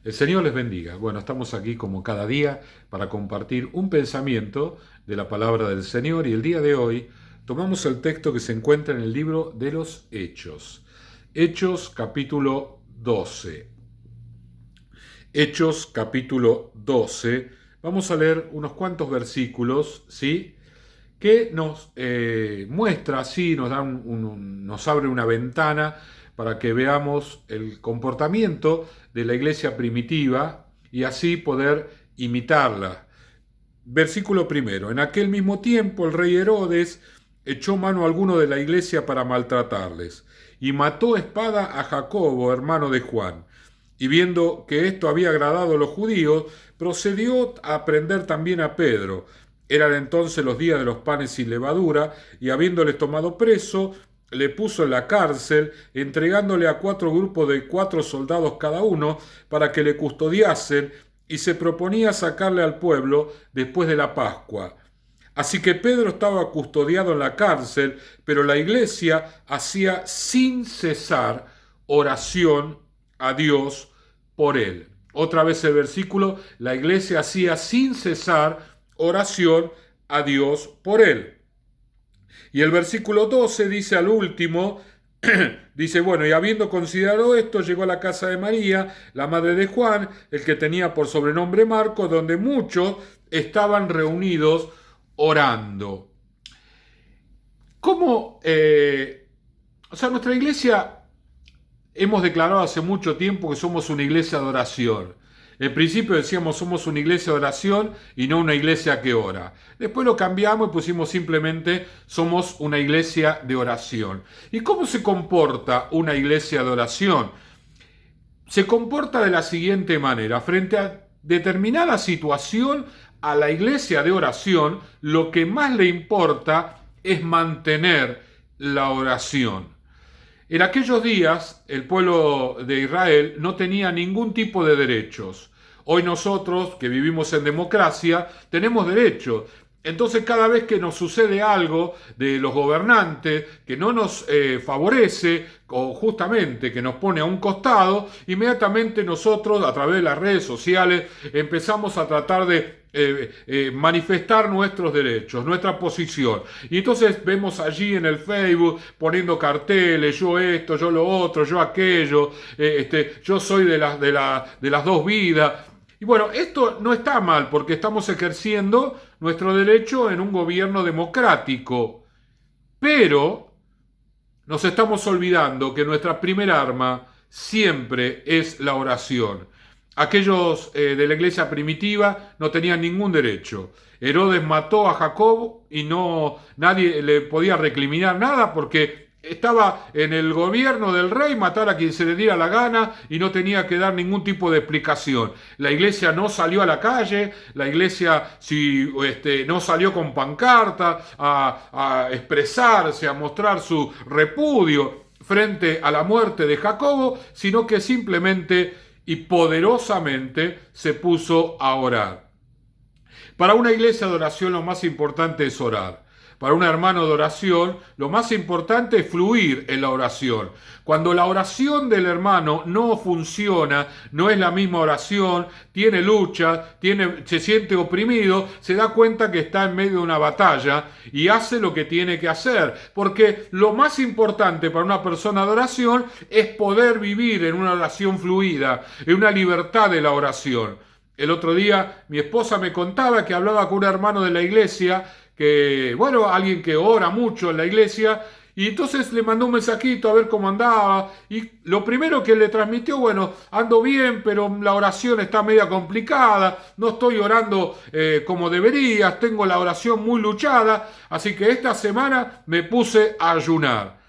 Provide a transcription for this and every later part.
El Señor les bendiga. Bueno, estamos aquí como cada día para compartir un pensamiento de la palabra del Señor y el día de hoy tomamos el texto que se encuentra en el libro de los Hechos. Hechos capítulo 12. Hechos capítulo 12. Vamos a leer unos cuantos versículos, ¿sí? Que nos muestra, así, nos abre una ventana para que veamos el comportamiento de la iglesia primitiva y así poder imitarla. Versículo primero. En aquel mismo tiempo el rey Herodes echó mano a alguno de la iglesia para maltratarles y mató a espada a Jacobo, hermano de Juan. Y viendo que esto había agradado a los judíos, procedió a prender también a Pedro. Eran entonces los días de los panes sin levadura, y habiéndoles tomado preso, le puso en la cárcel, entregándole a 4 grupos de 4 soldados cada uno, para que le custodiasen, y se proponía sacarle al pueblo después de la Pascua. Así que Pedro estaba custodiado en la cárcel, pero la iglesia hacía sin cesar oración a Dios por él. Otra vez el versículo, la iglesia hacía sin cesar oración a Dios por él. Y el versículo 12 dice al último, dice, bueno, y habiendo considerado esto, llegó a la casa de María, la madre de Juan, el que tenía por sobrenombre Marcos, donde muchos estaban reunidos orando. ¿Cómo? Nuestra iglesia, hemos declarado hace mucho tiempo que somos una iglesia de oración. En principio decíamos somos una iglesia de oración y no una iglesia que ora. Después lo cambiamos y pusimos simplemente somos una iglesia de oración. ¿Y cómo se comporta una iglesia de oración? Se comporta de la siguiente manera. Frente a determinada situación, a la iglesia de oración lo que más le importa es mantener la oración. En aquellos días, el pueblo de Israel no tenía ningún tipo de derechos. Hoy nosotros, que vivimos en democracia, tenemos derechos. Entonces, cada vez que nos sucede algo de los gobernantes que no nos favorece, o justamente que nos pone a un costado, inmediatamente nosotros, a través de las redes sociales, empezamos a tratar de manifestar nuestros derechos, nuestra posición. Y entonces vemos allí en el Facebook poniendo carteles, yo esto, yo lo otro, yo aquello, yo soy de las dos vidas. Y bueno, esto no está mal porque estamos ejerciendo nuestro derecho en un gobierno democrático. Pero nos estamos olvidando que nuestra primera arma siempre es la oración. Aquellos de la iglesia primitiva no tenían ningún derecho. Herodes mató a Jacob y nadie le podía recriminar nada porque estaba en el gobierno del rey matar a quien se le diera la gana y no tenía que dar ningún tipo de explicación. La iglesia no salió a la calle, la iglesia no salió con pancarta a expresarse, a mostrar su repudio frente a la muerte de Jacobo, sino que simplemente y poderosamente se puso a orar. Para una iglesia de oración lo más importante es orar. Para un hermano de oración, lo más importante es fluir en la oración. Cuando la oración del hermano no funciona, no es la misma oración, tiene lucha, se siente oprimido, se da cuenta que está en medio de una batalla y hace lo que tiene que hacer. Porque lo más importante para una persona de oración es poder vivir en una oración fluida, en una libertad de la oración. El otro día mi esposa me contaba que hablaba con un hermano de la iglesia alguien que ora mucho en la iglesia, y entonces le mandó un mensajito a ver cómo andaba, y lo primero que le transmitió, ando bien, pero la oración está media complicada, no estoy orando como debería, tengo la oración muy luchada, así que esta semana me puse a ayunar.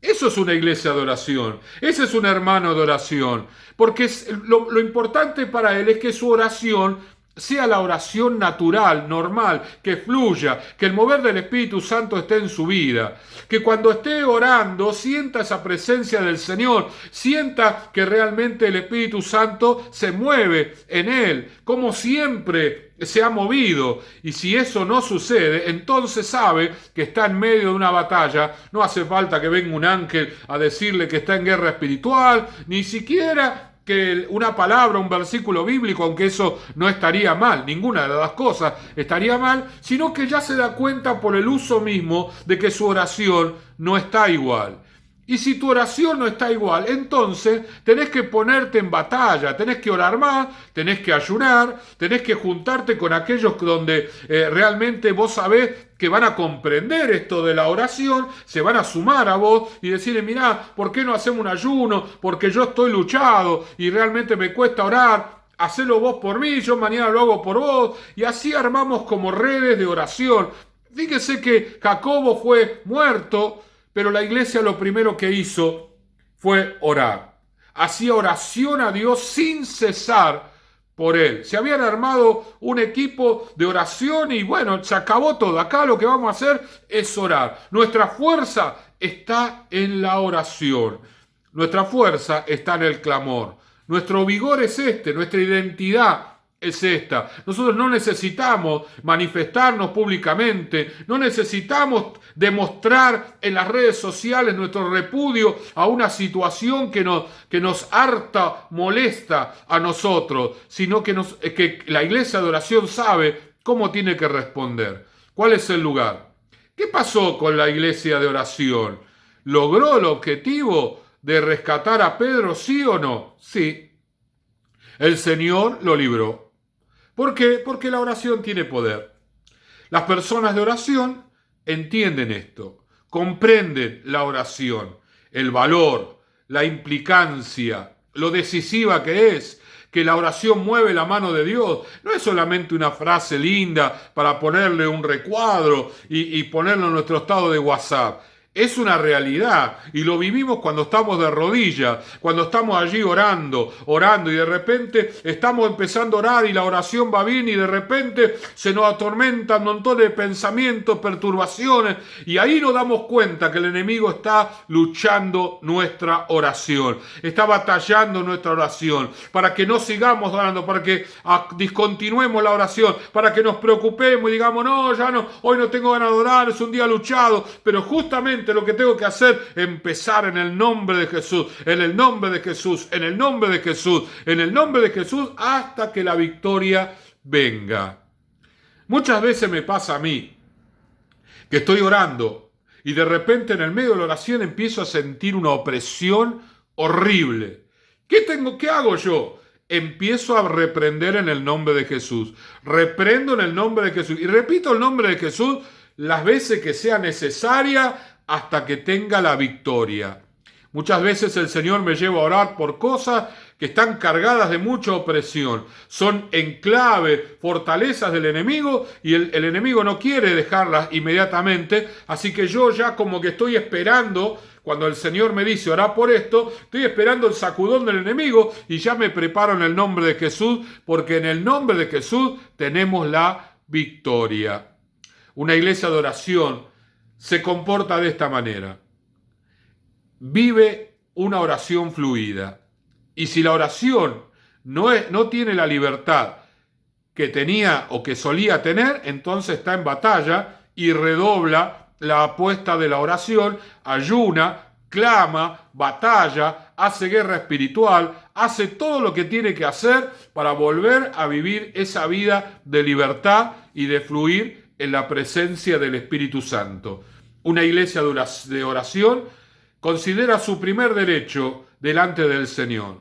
Eso es una iglesia de oración, ese es un hermano de oración, porque lo importante para él es que su oración sea la oración natural, normal, que fluya, que el mover del Espíritu Santo esté en su vida, que cuando esté orando sienta esa presencia del Señor, sienta que realmente el Espíritu Santo se mueve en él, como siempre se ha movido. Y si eso no sucede, entonces sabe que está en medio de una batalla. No hace falta que venga un ángel a decirle que está en guerra espiritual, ni siquiera que una palabra, un versículo bíblico, aunque eso no estaría mal, ninguna de las dos cosas estaría mal, sino que ya se da cuenta por el uso mismo de que su oración no está igual. Y si tu oración no está igual, entonces tenés que ponerte en batalla, tenés que orar más, tenés que ayunar, tenés que juntarte con aquellos donde realmente vos sabés que van a comprender esto de la oración, se van a sumar a vos y decirle, mirá, ¿por qué no hacemos un ayuno? Porque yo estoy luchado y realmente me cuesta orar. Hacelo vos por mí, yo mañana lo hago por vos. Y así armamos como redes de oración. Fíjese que Jacobo fue muerto, pero la iglesia lo primero que hizo fue orar. Hacía oración a Dios sin cesar por él. Se habían armado un equipo de oración y bueno, se acabó todo. Acá lo que vamos a hacer es orar. Nuestra fuerza está en la oración. Nuestra fuerza está en el clamor. Nuestro vigor es nuestra identidad es esta. Nosotros no necesitamos manifestarnos públicamente, no necesitamos demostrar en las redes sociales nuestro repudio a una situación que nos harta, molesta a nosotros, sino que la iglesia de oración sabe cómo tiene que responder. ¿Cuál es el lugar? ¿Qué pasó con la iglesia de oración? ¿Logró el objetivo de rescatar a Pedro, sí o no? Sí. El Señor lo libró. ¿Por qué? Porque la oración tiene poder. Las personas de oración entienden esto, comprenden la oración, el valor, la implicancia, lo decisiva que es, que la oración mueve la mano de Dios. No es solamente una frase linda para ponerle un recuadro y ponerlo en nuestro estado de WhatsApp. Es una realidad y lo vivimos cuando estamos de rodillas, cuando estamos allí orando y de repente estamos empezando a orar y la oración va bien y de repente se nos atormentan montones de pensamientos, perturbaciones y ahí nos damos cuenta que el enemigo está luchando nuestra oración, está batallando nuestra oración para que no sigamos orando, para que discontinuemos la oración, para que nos preocupemos y digamos no, ya no, hoy no tengo ganas de orar, es un día luchado, pero justamente lo que tengo que hacer es empezar en el nombre de Jesús, en el nombre de Jesús, en el nombre de Jesús, en el nombre de Jesús, hasta que la victoria venga. Muchas veces me pasa a mí que estoy orando y de repente en el medio de la oración empiezo a sentir una opresión horrible. ¿Qué hago yo? Empiezo a reprender en el nombre de Jesús. Reprendo en el nombre de Jesús. Y repito el nombre de Jesús las veces que sea necesaria hasta que tenga la victoria. Muchas veces el Señor me lleva a orar por cosas que están cargadas de mucha opresión. Son enclave, fortalezas del enemigo y el enemigo no quiere dejarlas inmediatamente. Así que yo ya como que estoy esperando, cuando el Señor me dice orar por esto, estoy esperando el sacudón del enemigo y ya me preparo en el nombre de Jesús, porque en el nombre de Jesús tenemos la victoria. Una iglesia de oración se comporta de esta manera. Vive una oración fluida. Y si la oración no tiene la libertad que tenía o que solía tener, entonces está en batalla y redobla la apuesta de la oración, ayuna, clama, batalla, hace guerra espiritual, hace todo lo que tiene que hacer para volver a vivir esa vida de libertad y de fluir en la presencia del Espíritu Santo. Una iglesia de oración considera su primer derecho delante del Señor.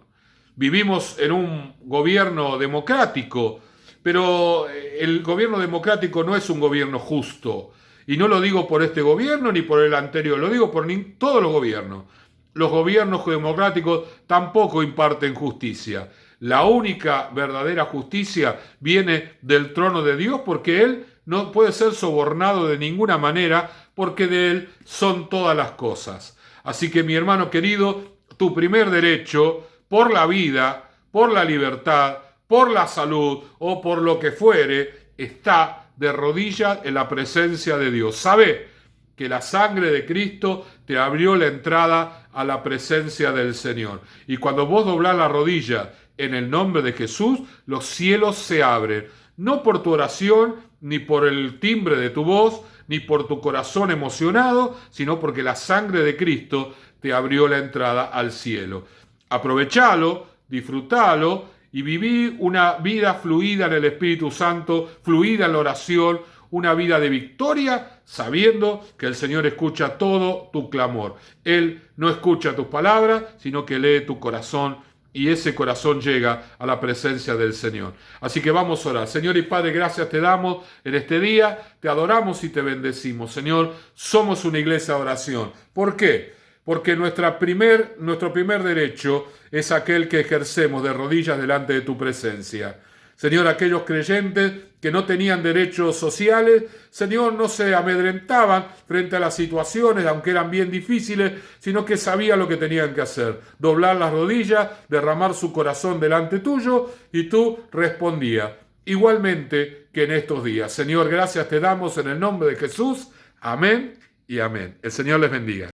Vivimos en un gobierno democrático, pero el gobierno democrático no es un gobierno justo. Y no lo digo por este gobierno ni por el anterior, lo digo por todos los gobiernos. Los gobiernos democráticos tampoco imparten justicia. La única verdadera justicia viene del trono de Dios porque Él no puede ser sobornado de ninguna manera porque de Él son todas las cosas. Así que mi hermano querido, tu primer derecho por la vida, por la libertad, por la salud o por lo que fuere, está de rodillas en la presencia de Dios. Sabe que la sangre de Cristo te abrió la entrada a la presencia del Señor. Y cuando vos doblás la rodilla en el nombre de Jesús, los cielos se abren. No por tu oración, ni por el timbre de tu voz, ni por tu corazón emocionado, sino porque la sangre de Cristo te abrió la entrada al cielo. Aprovechalo, disfrutalo y viví una vida fluida en el Espíritu Santo, fluida en la oración, una vida de victoria, sabiendo que el Señor escucha todo tu clamor. Él no escucha tus palabras, sino que lee tu corazón, y ese corazón llega a la presencia del Señor. Así que vamos a orar. Señor y Padre, gracias te damos en este día, te adoramos y te bendecimos. Señor, somos una iglesia de oración. ¿Por qué? Porque nuestro primer derecho es aquel que ejercemos de rodillas delante de tu presencia. Señor, aquellos creyentes que no tenían derechos sociales, Señor, no se amedrentaban frente a las situaciones, aunque eran bien difíciles, sino que sabían lo que tenían que hacer. Doblar las rodillas, derramar su corazón delante tuyo, y tú respondías. Igualmente que en estos días. Señor, gracias te damos en el nombre de Jesús. Amén y amén. El Señor les bendiga.